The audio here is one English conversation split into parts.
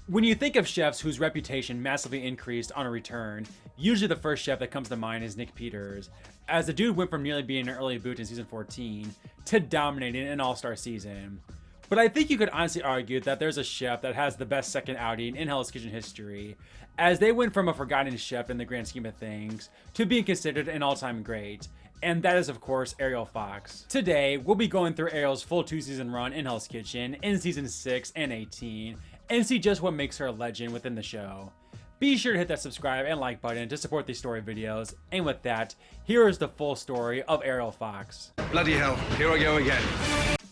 When you think of chefs whose reputation massively increased on a return, usually the first chef that comes to mind is Nick Peters, as the dude went from nearly being an early boot in season 14 to dominating an all-star season. But I think you could honestly argue that there's a chef that has the best second outing in Hell's Kitchen history, as they went from a forgotten chef in the grand scheme of things to being considered an all-time great, and that is of course Ariel Fox. Today, we'll be going through Ariel's full 2-season run in Hell's Kitchen in season 6 and 18, and see just what makes her a legend within the show. Be sure to hit that subscribe and like button to support these story videos, and with that, here is the full story of Ariel Fox. Bloody hell, here I go again.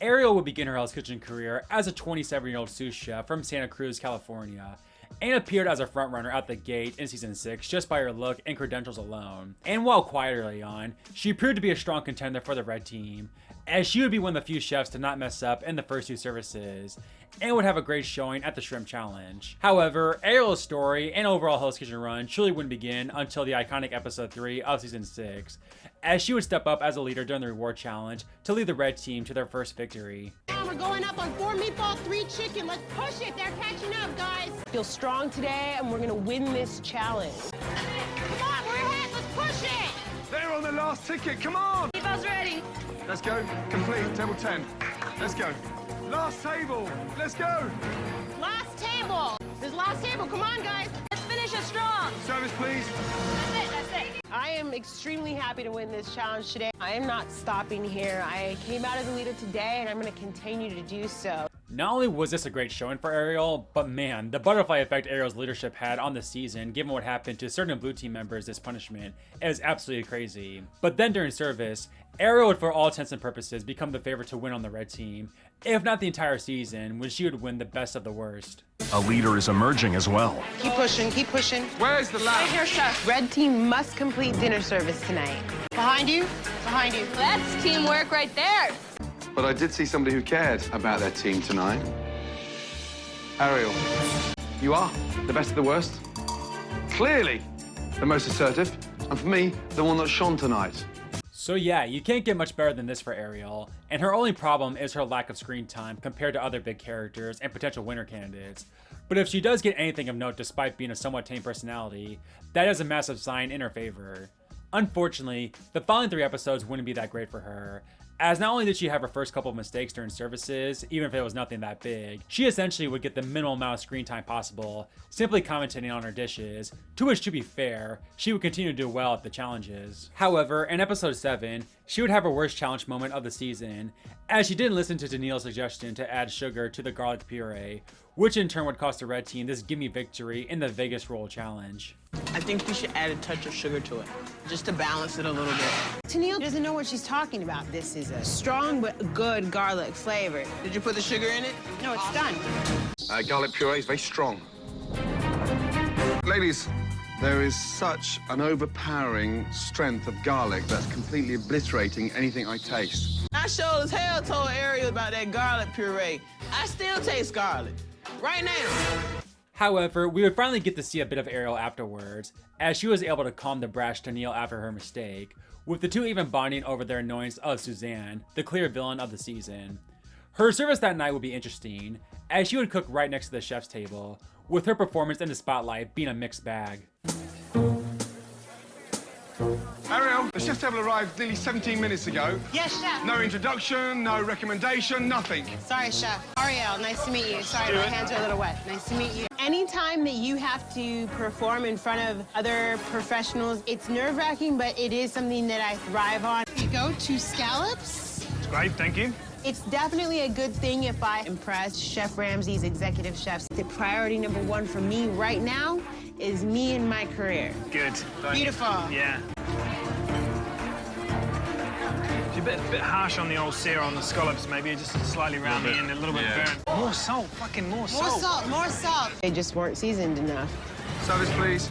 Ariel would begin her Hell's Kitchen career as a 27-year-old sous chef from Santa Cruz, California, and appeared as a frontrunner out the gate in season 6 just by her look and credentials alone. And while quiet early on, she proved to be a strong contender for the red team, as she would be one of the few chefs to not mess up in the first 2 services, and would have a great showing at the Shrimp Challenge. However, Ariel's story and overall Hell's Kitchen run truly wouldn't begin until the iconic episode 3 of season 6, as she would step up as a leader during the reward challenge to lead the red team to their first victory. We're going up on 4 meatballs, 3 chicken. Let's push it. They're catching up, guys. Feel strong today, and we're gonna win this challenge. Come on, we're ahead. Let's push it. They're on the last ticket, come on! Meatballs ready. Let's go, complete, table 10. Let's go. Last table, let's go! Last table. This last table. Come on, guys. Let's finish it strong. Service, please. That's it. I am extremely happy to win this challenge today. I am not stopping here. I came out as a leader today, and I'm going to continue to do so. Not only was this a great showing for Ariel, but man, the butterfly effect Ariel's leadership had on the season, given what happened to certain blue team members this punishment, is absolutely crazy. But then during service, Ariel would for all intents and purposes become the favorite to win on the red team, if not the entire season, when she would win the best of the worst. A leader is emerging as well. Keep pushing, keep pushing. Where's the lab? Right here, chef. Red team must complete dinner service tonight. Behind you, behind you. That's teamwork right there. But I did see somebody who cared about their team tonight. Ariel, you are the best of the worst. Clearly the most assertive, and for me, the one that shone tonight. So yeah, you can't get much better than this for Ariel, and her only problem is her lack of screen time compared to other big characters and potential winner candidates. But if she does get anything of note despite being a somewhat tame personality, that is a massive sign in her favor. Unfortunately, the following 3 episodes wouldn't be that great for her, as not only did she have her first couple of mistakes during services, even if it was nothing that big, she essentially would get the minimal amount of screen time possible, simply commentating on her dishes, to which, to be fair, she would continue to do well at the challenges. However, in episode 7, she would have her worst challenge moment of the season, as she didn't listen to Daniil's suggestion to add sugar to the garlic puree, which in turn would cost the red team this gimme victory in the Vegas Roll Challenge. I think we should add a touch of sugar to it, just to balance it a little bit. Daniil doesn't know what she's talking about. This is a strong but good garlic flavor. Did you put the sugar in it? No, it's done. Garlic puree is very strong. Ladies, there is such an overpowering strength of garlic that's completely obliterating anything I taste. I sure as hell told Ariel about that garlic puree. I still taste garlic. Right now. However, we would finally get to see a bit of Ariel afterwards, as she was able to calm the brash Daniil after her mistake, with the two even bonding over their annoyance of Suzanne, the clear villain of the season. Her service that night would be interesting, as she would cook right next to the chef's table, with her performance in the spotlight being a mixed bag. Ariel, the chef's table arrived nearly 17 minutes ago. Yes, chef. No introduction, no recommendation, nothing. Sorry, chef. Ariel, nice to meet you. Sorry, my hands are a little wet. Nice to meet you. Anytime that you have to perform in front of other professionals, it's nerve-wracking, but it is something that I thrive on. You go to scallops. It's great, thank you. It's definitely a good thing if I impress Chef Ramsay's executive chefs. The priority number 1 for me right now is me and my career. Good. Beautiful. Yeah. You're a bit harsh on the old sear on the scallops, maybe just slightly round the end, a little bit burnt. More salt, fucking more salt. More salt, more salt. They just weren't seasoned enough. Service, please.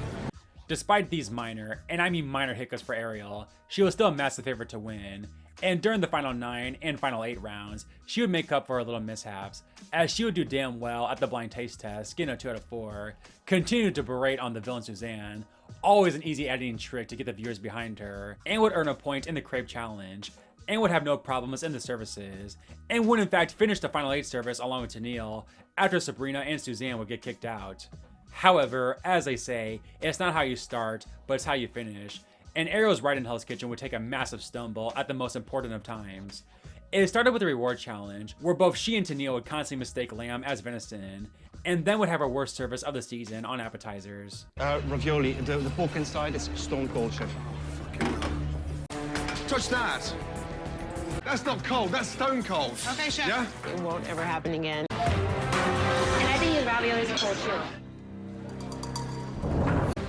Despite these minor, and I mean minor hiccups for Ariel, she was still a massive favorite to win. And during the final 9 and final 8 rounds, she would make up for her little mishaps, as she would do damn well at the blind taste test, getting a 2 out of 4, continue to berate on the villain Suzanne, always an easy editing trick to get the viewers behind her, and would earn a point in the crepe challenge, and would have no problems in the services, and would in fact finish the final 8 service along with Tennille after Sabrina and Suzanne would get kicked out. However, as they say, it's not how you start, but it's how you finish, and Ariel's ride in Hell's Kitchen would take a massive stumble at the most important of times. It started with a reward challenge, where both she and Tennille would constantly mistake lamb as venison, and then would have her worst service of the season on appetizers. Ravioli, the pork inside is stone cold, chef. Touch that. That's not cold, that's stone cold. Okay, chef. Yeah? It won't ever happen again. And I think his ravioli is cold too.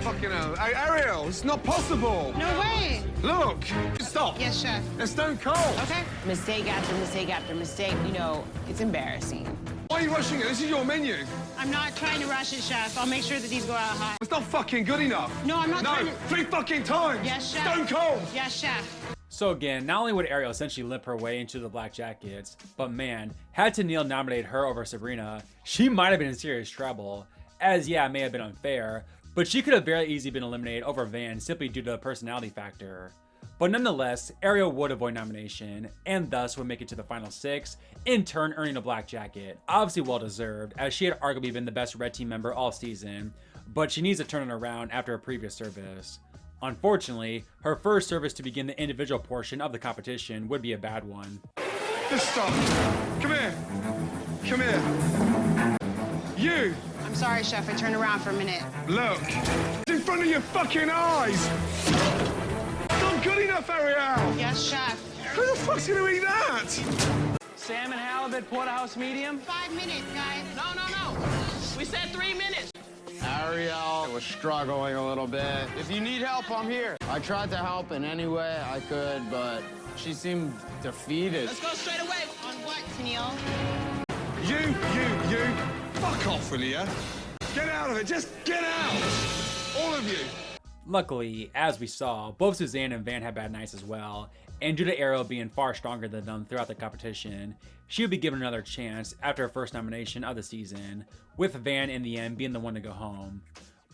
Fucking hell. Hey, Ariel, it's not possible. No way. Look. Stop. Yes, chef. They're stone cold. Okay. Mistake after mistake after mistake. You know, it's embarrassing. Why are you rushing it? This is your menu. I'm not trying to rush it, chef. I'll make sure that these go out hot. It's not fucking good enough. No, I'm not No, trying to... 3 fucking times. Yes, chef. Stone cold. Yes, chef. So again, not only would Ariel essentially limp her way into the Black Jackets, but man, had Tennille nominated her over Sabrina, she might have been in serious trouble. As yeah, it may have been unfair, but she could have very easily been eliminated over Van simply due to the personality factor. But nonetheless, Ariel would avoid nomination, and thus would make it to the final 6, in turn earning a Black Jacket. Obviously well deserved, as she had arguably been the best Red Team member all season, but she needs to turn it around after a previous service. Unfortunately, her first service to begin the individual portion of the competition would be a bad one. Just stop. Come here. Come here. You. I'm sorry, chef. I turned around for a minute. Look. It's in front of your fucking eyes. It's not good enough, Ariel. Yes, chef. Who the fuck's gonna eat that? Salmon, halibut, porterhouse medium. 5 minutes, guys. No. We said 3 minutes. Ariel was struggling a little bit. If you need help, I'm here. I tried to help in any way I could, but she seemed defeated. Let's go straight away. On what, Tennille? You. Fuck off, will you? Get out of it. Just get out. All of you. Luckily, as we saw, both Suzanne and Van had bad nights as well, and due to Ariel being far stronger than them throughout the competition, she would be given another chance after her first nomination of the season, with Van in the end being the one to go home.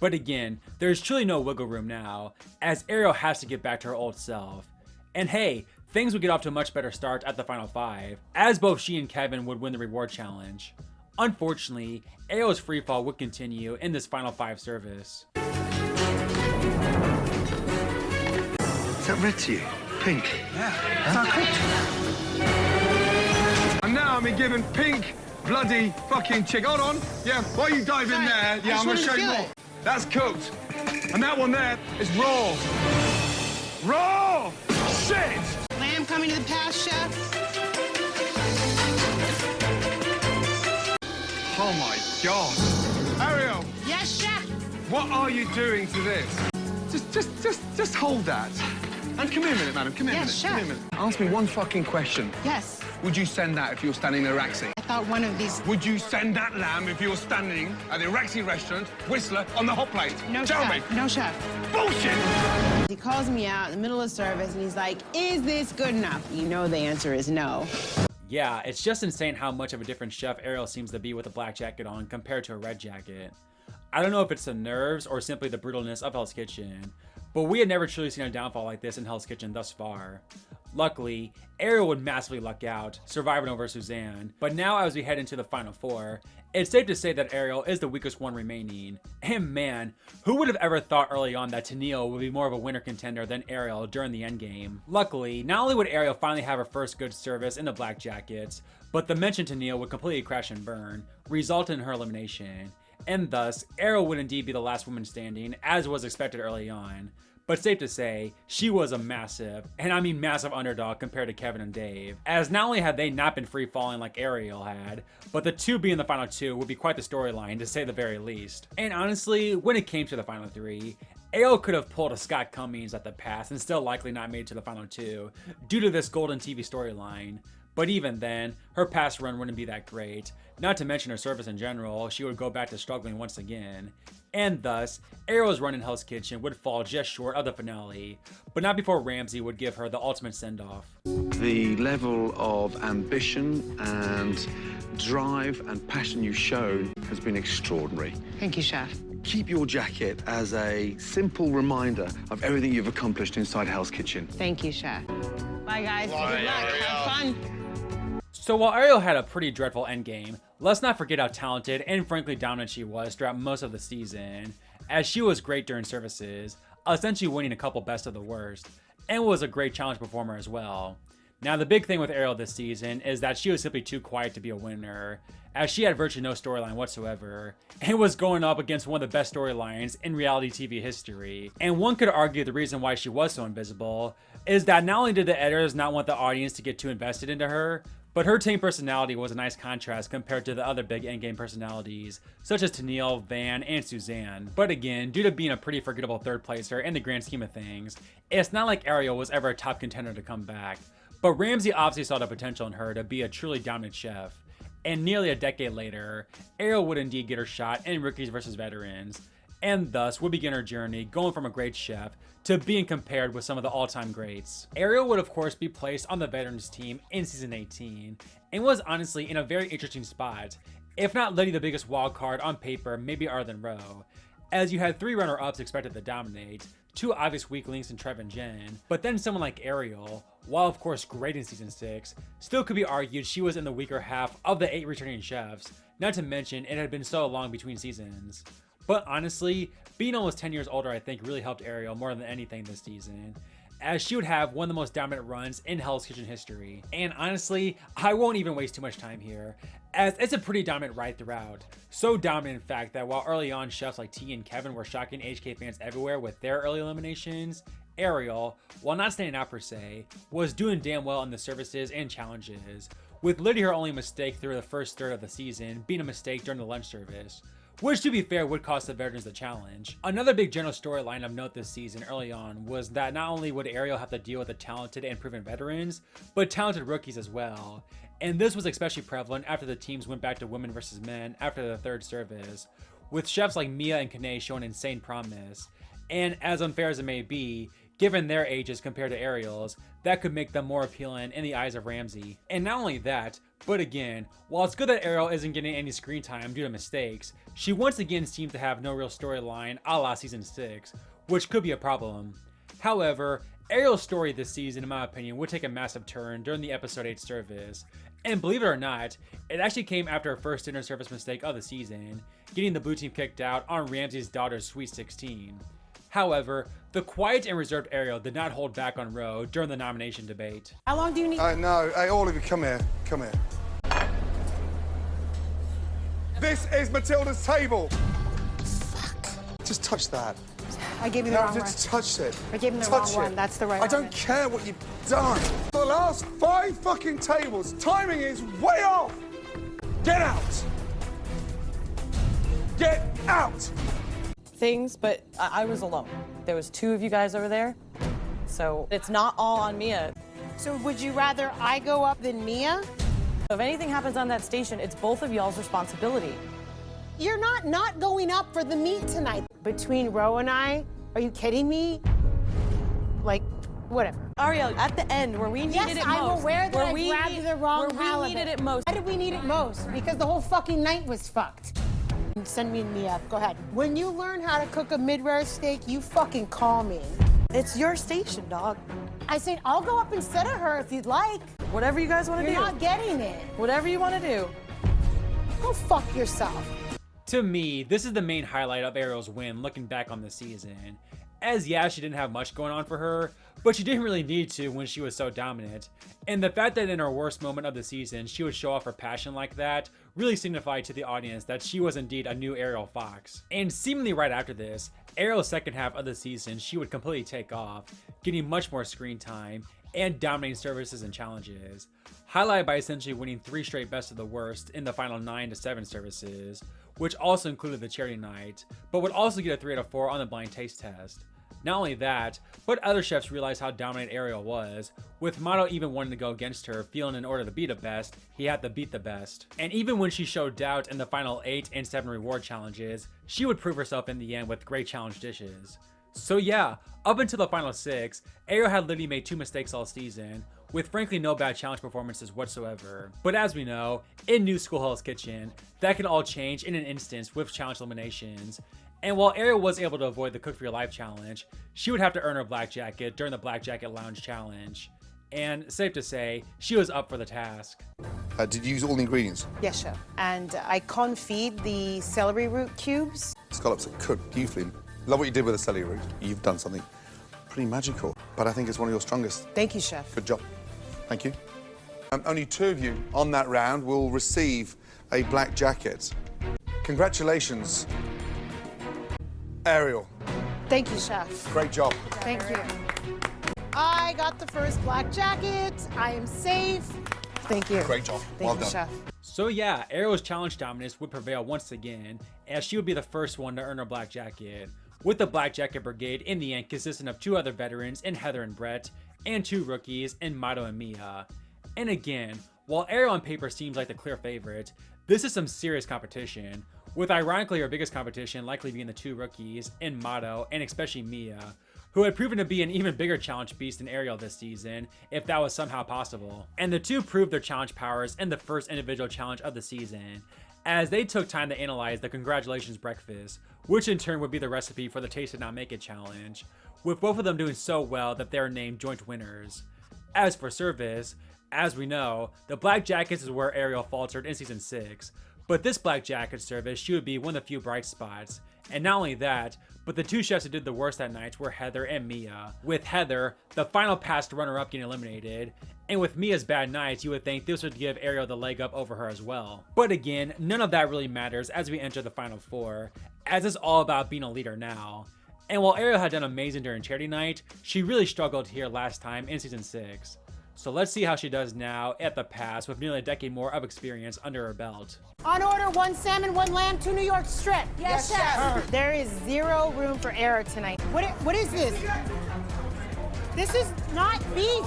But again, there's truly no wiggle room now, as Ariel has to get back to her old self. And hey, things would get off to a much better start at the final 5, as both she and Kevin would win the reward challenge. Unfortunately, Ariel's freefall would continue in this final 5 service. Is that red to you? Pink? Yeah. Is that cooked? And now I'm being given pink, bloody fucking chick. Hold on. Yeah, while you dive in there, yeah, I'm gonna show you more. That's cooked. And that one there is raw. Raw! Shit! Lamb coming to the pass, chef. Oh my God. Ariel, Yes, chef. what are you doing to this? Just hold that. And come here a minute, madam. Come here a minute. Yes, Come here a chef. minute. Answer me one fucking question. Yes. Would you send that if you were standing in Araxi? I thought one of these... Would you send that lamb if you were standing at the Araxi restaurant, Whistler, on the hot plate? No, Tell chef. me. No, chef. Bullshit! He calls me out in the middle of service, and he's like, is this good enough? You know the answer is no. Yeah, it's just insane how much of a different chef Ariel seems to be with a black jacket on compared to a red jacket. I don't know if it's the nerves or simply the brutalness of Hell's Kitchen, but we had never truly seen a downfall like this in Hell's Kitchen thus far. Luckily, Ariel would massively luck out, surviving over Suzanne, but now as we head into the final 4, it's safe to say that Ariel is the weakest one remaining. And man, who would have ever thought early on that Tennille would be more of a winner contender than Ariel during the endgame? Luckily, not only would Ariel finally have her first good service in the Black Jackets, but the mention Tennille would completely crash and burn, resulting in her elimination. And thus, Ariel would indeed be the last woman standing, as was expected early on. But safe to say, she was a massive, and I mean massive underdog compared to Kevin and Dave, as not only had they not been free falling like Ariel had, but the two being the final 2 would be quite the storyline to say the very least. And honestly, when it came to the final 3, Ariel could have pulled a Scott Cummings at the pass and still likely not made it to the final 2, due to this golden TV storyline. But even then, her past run wouldn't be that great, not to mention her service in general, she would go back to struggling once again. And thus, Ariel's run in Hell's Kitchen would fall just short of the finale, but not before Ramsay would give her the ultimate send-off. The level of ambition and drive and passion you've shown has been extraordinary. Thank you, chef. Keep your jacket as a simple reminder of everything you've accomplished inside Hell's Kitchen. Thank you, chef. Bye, guys. Good luck. Have fun. So while Ariel had a pretty dreadful endgame, let's not forget how talented and frankly dominant she was throughout most of the season, as she was great during services, essentially winning a couple best of the worst, and was a great challenge performer as well. Now the big thing with Ariel this season is that she was simply too quiet to be a winner, as she had virtually no storyline whatsoever, and was going up against one of the best storylines in reality TV history. And one could argue the reason why she was so invisible is that not only did the editors not want the audience to get too invested into her, but her tame personality was a nice contrast compared to the other big endgame personalities, such as Tennille, Van, and Suzanne. But again, due to being a pretty forgettable third placer in the grand scheme of things, it's not like Ariel was ever a top contender to come back. But Ramsey obviously saw the potential in her to be a truly dominant chef. And nearly a decade later, Ariel would indeed get her shot in Rookies vs. Veterans, and thus would begin her journey going from a great chef to being compared with some of the all-time greats. Ariel would of course be placed on the Veterans team in season 18, and was honestly in a very interesting spot, if not literally the biggest wild card on paper, maybe other than Roe, as you had 3 runner-ups expected to dominate, 2 obvious weaklings in Trev and Jen, but then someone like Ariel, while of course great in season 6, still could be argued she was in the weaker half of the 8 returning chefs, not to mention it had been so long between seasons. But honestly, being almost 10 years older I think really helped Ariel more than anything this season, as she would have one of the most dominant runs in Hell's Kitchen history. And honestly, I won't even waste too much time here, as it's a pretty dominant ride throughout. So dominant in fact that while early on chefs like T and Kevin were shocking HK fans everywhere with their early eliminations, Ariel, while not standing out per se, was doing damn well in the services and challenges, with literally her only mistake through the first third of the season being a mistake during the lunch service, which to be fair would cost the Veterans the challenge. Another big general storyline of note this season early on was that not only would Ariel have to deal with the talented and proven veterans, but talented rookies as well. And this was especially prevalent after the teams went back to women versus men after the third service, with chefs like Mia and Kanae showing insane promise. And as unfair as it may be, given their ages compared to Ariel's, that could make them more appealing in the eyes of Ramsey. And not only that, but again, while it's good that Ariel isn't getting any screen time due to mistakes, she once again seems to have no real storyline a la season 6, which could be a problem. However, Ariel's story this season, in my opinion, would take a massive turn during the episode 8 service. And believe it or not, it actually came after her first dinner service mistake of the season, getting the blue team kicked out on Ramsey's daughter's Sweet 16. However, the quiet and reserved Ariel did not hold back on Roe during the nomination debate. How long do you need? No. Hey, all of you, come here. Come here. This is Matilda's table. Fuck. Just touch that. I gave you the wrong one. Just touch it. I gave him the wrong one. That's the right one. I don't care what you've done. For the last 5 fucking tables, timing is way off. Get out. Get out. Things, but I was alone. There was 2 of you guys over there, so it's not all on Mia. So would you rather I go up than Mia? If anything happens on that station, it's both of y'all's responsibility. You're not going up for the meat tonight. Between Ro and I, are you kidding me? Like, whatever. Ariel, at the end, where we needed it most. I'm aware that I grabbed the wrong halibut. Where we needed it most. Why did we need it most? Because the whole fucking night was fucked. Send me and Mia. Go ahead. When you learn how to cook a mid-rare steak, you fucking call me. It's your station, dog. I said, I'll go up instead of her if you'd like. Whatever you guys want to do. You're not getting it. Whatever you want to do. Go fuck yourself. To me, this is the main highlight of Ariel's win looking back on the season. As yeah, she didn't have much going on for her, but she didn't really need to when she was so dominant. And the fact that in her worst moment of the season, she would show off her passion like that really signified to the audience that she was indeed a new Ariel Fox. And seemingly right after this, Ariel's second half of the season, she would completely take off, getting much more screen time and dominating services and challenges, highlighted by essentially winning 3 straight best of the worst in the final 9 to 7 services, which also included the charity night, but would also get a 3 out of 4 on the blind taste test. Not only that, but other chefs realized how dominant Ariel was, with Mato even wanting to go against her, feeling in order to be the best, he had to beat the best. And even when she showed doubt in the final 8 and 7 reward challenges, she would prove herself in the end with great challenge dishes. So yeah, up until the final 6, Ariel had literally made 2 mistakes all season, with frankly no bad challenge performances whatsoever. But as we know, in New School Hell's Kitchen, that can all change in an instant with challenge eliminations. And while Ariel was able to avoid the Cook for Your Life challenge, she would have to earn her black jacket during the Black Jacket Lounge challenge. and safe to say, she was up for the task. Did you use all the ingredients? Yes, chef. And I confit the celery root cubes. Scallops are cooked beautifully. Love what you did with the celery root. You've done something pretty magical, but I think it's one of your strongest. Thank you, chef. Good job. Thank you. Only 2 of you on that round will receive a black jacket. Congratulations, Ariel. Thank you, chef. Great job. Thank you. I got the first black jacket. I am safe. Thank you. Great job. Thank Well you, done. chef. So yeah, Ariel's challenge dominance would prevail once again, as she would be the first one to earn her black jacket, with the black jacket brigade in the end consisting of 2 other veterans in Heather and Brett, and 2 rookies in Mato and Mia. And again, while Ariel on paper seems like the clear favorite, this is some serious competition, with ironically her biggest competition likely being the 2 rookies in Mato and especially Mia, who had proven to be an even bigger challenge beast than Ariel this season, if that was somehow possible. And the 2 proved their challenge powers in the first individual challenge of the season, as they took time to analyze the congratulations breakfast, which in turn would be the recipe for the Taste It Not Make It challenge, with both of them doing so well that they are named joint winners. As for service, as we know, the black jackets is where Ariel faltered in season 6, but this black jacket service she would be one of the few bright spots. And not only that, but the 2 chefs who did the worst that night were Heather and Mia, with Heather, the final past runner-up, getting eliminated, and with Mia's bad nights, you would think this would give Ariel the leg up over her as well. But again, none of that really matters as we enter the final 4, as it's all about being a leader now. And while Ariel had done amazing during charity night, she really struggled here last time in season 6. So let's see how she does now at the pass with nearly a decade more of experience under her belt. On order, 1 salmon, 1 lamb, 2 New York strip. Yes, chef. There is 0 room for error tonight. What is this? This is not beef.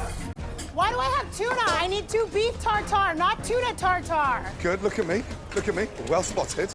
Why do I have tuna? I need 2 beef tartare, not tuna tartare. Good, look at me. Look at me. Well spotted.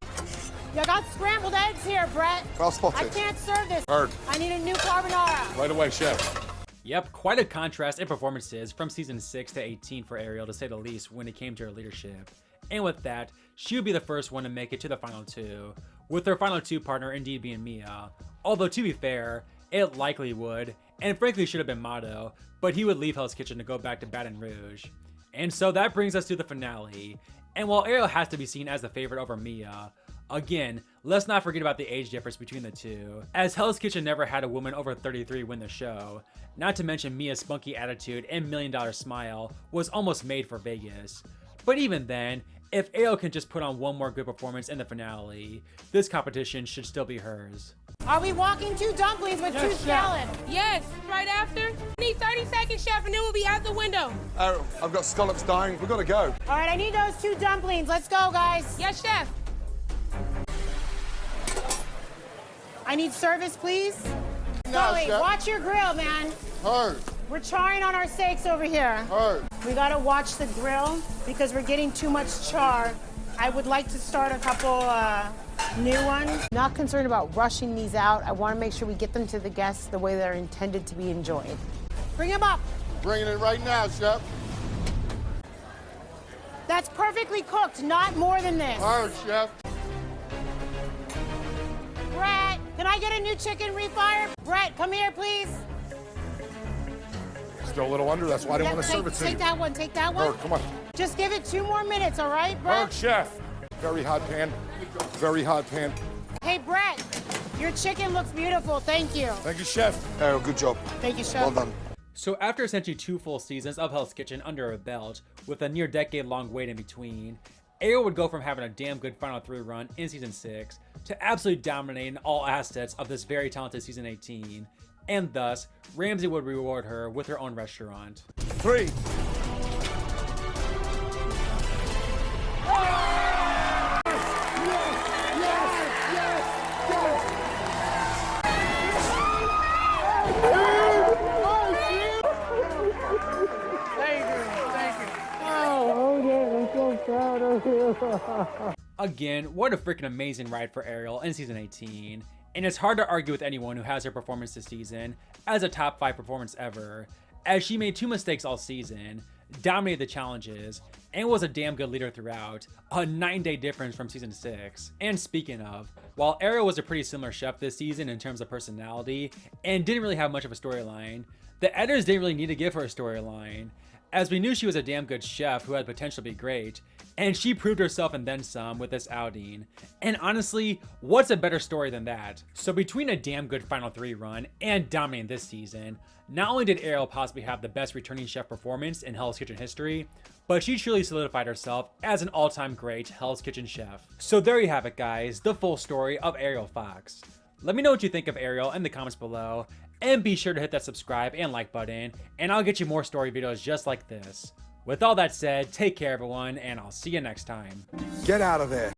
You got scrambled eggs here, Brett. Well spotted. I can't serve this. Heard. I need a new carbonara. Right away, chef. Yep, quite a contrast in performances from season 6 to 18 for Ariel, to say the least, when it came to her leadership. And with that, she would be the first one to make it to the final 2, with her final 2 partner indeed being Mia. Although to be fair, it likely would, and frankly should have been Mato, but he would leave Hell's Kitchen to go back to Baton Rouge. And so that brings us to the finale. And while Ariel has to be seen as the favorite over Mia, again, let's not forget about the age difference between the 2, as Hell's Kitchen never had a woman over 33 win the show, not to mention Mia's spunky attitude and $1 million smile was almost made for Vegas. But even then, if Ariel can just put on one more good performance in the finale, this competition should still be hers. Are we walking 2 dumplings with 2 salad? Yes, right after. Need 30 seconds, chef, and then we'll be out the window. Ariel, I've got scallops dying. We've got to go. All right, I need those 2 dumplings. Let's go, guys. Yes, chef. I need service, please. No, Chloe, chef. watch your grill, man. Heard. We're charring on our steaks over here. Heard. We gotta watch the grill because we're getting too much char. I would like to start a couple new ones. Not concerned about rushing these out. I want to make sure we get them to the guests the way they're intended to be enjoyed. Bring them up. Bringing it right now, chef. That's perfectly cooked, not more than this. Heard, chef. Brett, can I get a new chicken refire? Brett, come here, please. Still a little under, that's why I didn't want to serve it to you. Take that one, take that one. Bird, come on. Just give it 2 more minutes, all right, Brett? Bird, chef. Very hot pan. Very hot pan. Hey, Brett, your chicken looks beautiful. Thank you. Thank you, chef. Ariel, good job. Thank you, chef. Well done. So after essentially 2 full seasons of Hell's Kitchen under her belt, with a near decade-long wait in between, Ariel would go from having a damn good final 3 run in season 6 to absolutely dominating all assets of this very talented season 18, and thus Ramsay would reward her with her own restaurant. 3. Again, what a freaking amazing ride for Ariel in season 18, and it's hard to argue with anyone who has her performance this season as a top 5 performance ever, as she made 2 mistakes all season, dominated the challenges, and was a damn good leader throughout, a 9-day difference from season 6. And speaking of, while Ariel was a pretty similar chef this season in terms of personality, and didn't really have much of a storyline, the editors didn't really need to give her a storyline, as we knew she was a damn good chef who had potential to be great, and she proved herself and then some with this outing. And honestly, what's a better story than that? So between a damn good Final 3 run and dominating this season, not only did Ariel possibly have the best returning chef performance in Hell's Kitchen history, but she truly solidified herself as an all-time great Hell's Kitchen chef. So there you have it, guys, the full story of Ariel Fox. Let me know what you think of Ariel in the comments below, and be sure to hit that subscribe and like button, and I'll get you more story videos just like this. With all that said, take care everyone, and I'll see you next time. Get out of there.